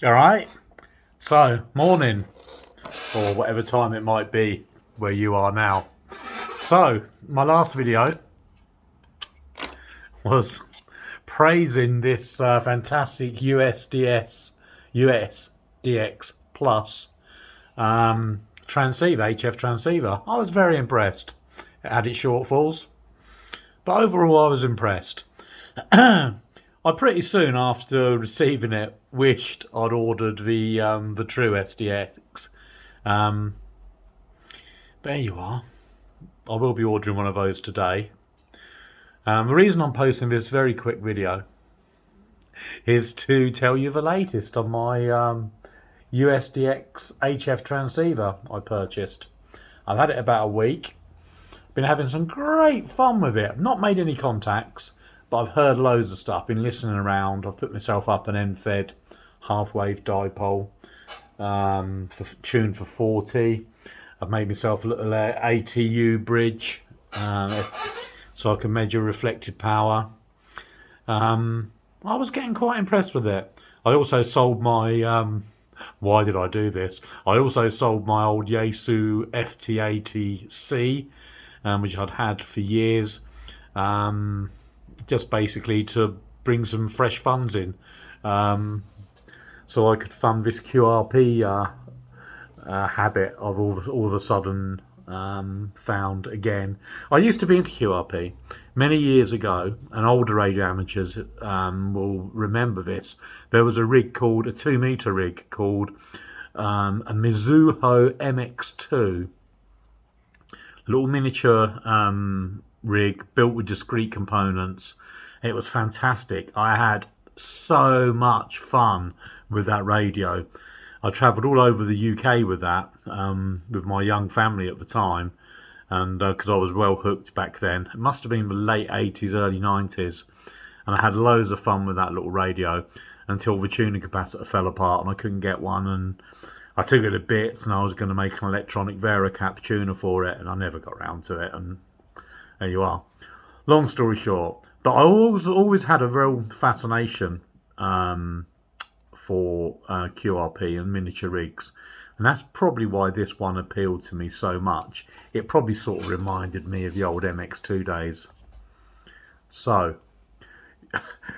All right. So, morning, or whatever time it might be where you are now. So, my last video was praising this fantastic USDX Plus transceiver, HF transceiver. I was very impressed. It had its shortfalls, but overall, I was impressed. I pretty soon after receiving it wished I'd ordered the true SDX. Um, but there you are. I will be ordering one of those today. The reason I'm posting this very quick video is to tell you the latest on my USDX HF transceiver I purchased. I've had it about a week. Been having some great fun with it. Not made any contacts, but I've heard loads of stuff. Been listening around. I've put myself up an end-fed half-wave dipole, tuned for 40. I've made myself a little ATU bridge, so I can measure reflected power. I was getting quite impressed with it. I also sold my why did I do this? I also sold my old Yaesu FT80C, which I'd had for years, just basically to bring some fresh funds in, so I could fund this QRP habit I've all of a sudden found again. I used to be into QRP many years ago, and older age amateurs will remember this. There was a 2 meter rig called a Mizuho MX2, little miniature rig built with discrete components. It was fantastic. I had so much fun with that radio. I travelled all over the UK with that, with my young family at the time, and because I was well hooked back then. It must have been the late 80s, early 90s, and I had loads of fun with that little radio until the tuning capacitor fell apart and I couldn't get one, and I took it to bits, and I was going to make an electronic Veracap tuner for it, and I never got round to it, and there you are. Long story short, but I always had a real fascination for QRP and miniature rigs, and that's probably why this one appealed to me so much. It probably sort of reminded me of the old MX2 days. So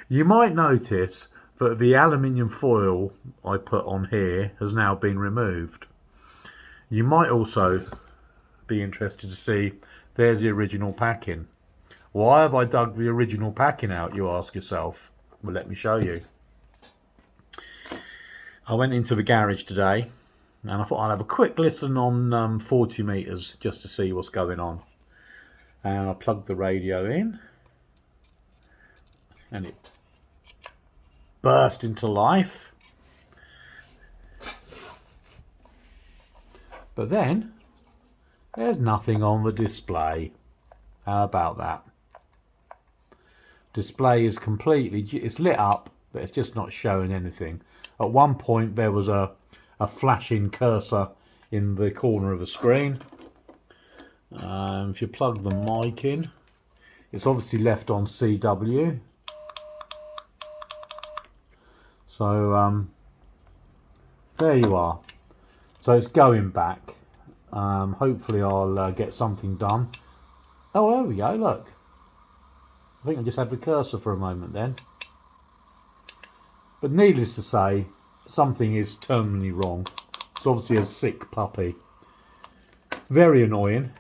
you might notice that the aluminium foil I put on here has now been removed. You might also be interested to see there's the original packing. Why have I dug the original packing out, you ask yourself? Well, let me show you. I went into the garage today and I thought I'd have a quick listen on 40 meters just to see what's going on. And I plugged the radio in and it burst into life. But then there's nothing on the display. How about that? Display is it's lit up, but it's just not showing anything. At one point there was a flashing cursor in the corner of the screen. If you plug the mic in, it's obviously left on CW. So there you are. So it's going back. Hopefully I'll get something done. Oh, there we go, look. I think I just had the cursor for a moment then. But needless to say, something is terminally wrong. It's obviously a sick puppy. Very annoying,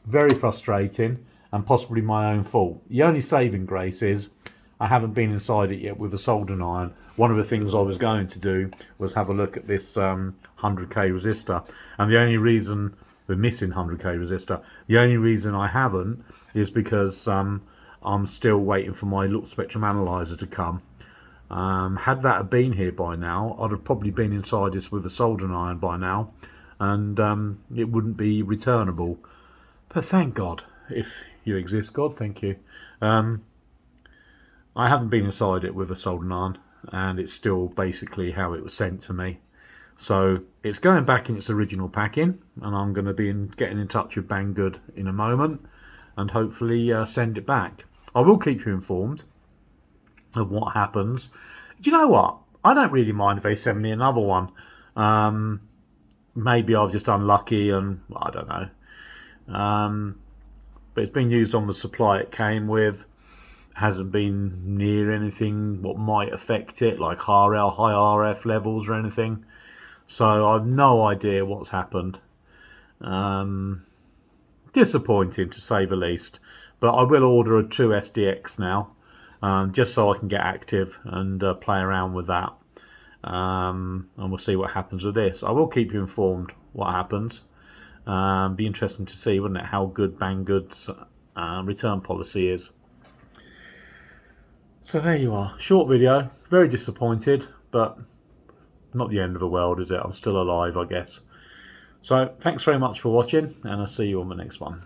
very frustrating, and possibly my own fault. The only saving grace is I haven't been inside it yet with a soldering iron. One of the things I was going to do was have a look at this 100k resistor, and the only reason we're missing 100k resistor, the only reason I haven't is because I'm still waiting for my look spectrum analyzer to come. Had that been here by now, I'd have probably been inside this with a soldering iron by now, and it wouldn't be returnable. But thank God, if you exist, God, thank you. I haven't been inside it with a soldering iron, and it's still basically how it was sent to me. So it's going back in its original packing, and I'm going to be getting in touch with Banggood in a moment, and hopefully send it back. I will keep you informed of what happens. Do you know what? I don't really mind if they send me another one. Um, Maybe I was just unlucky, and I don't know. But it's been used on the supply it came with. Hasn't been near anything what might affect it, like RL, high RF levels or anything. So I've no idea what's happened. Um, Disappointing to say the least. But I will order a 2SDX now, just so I can get active and play around with that. And we'll see what happens with this. I will keep you informed what happens. Be interesting to see, wouldn't it, how good Banggood's return policy is. So there you are. Short video. Very disappointed, but not the end of the world, is it? I'm still alive, I guess. So thanks very much for watching, and I'll see you on the next one.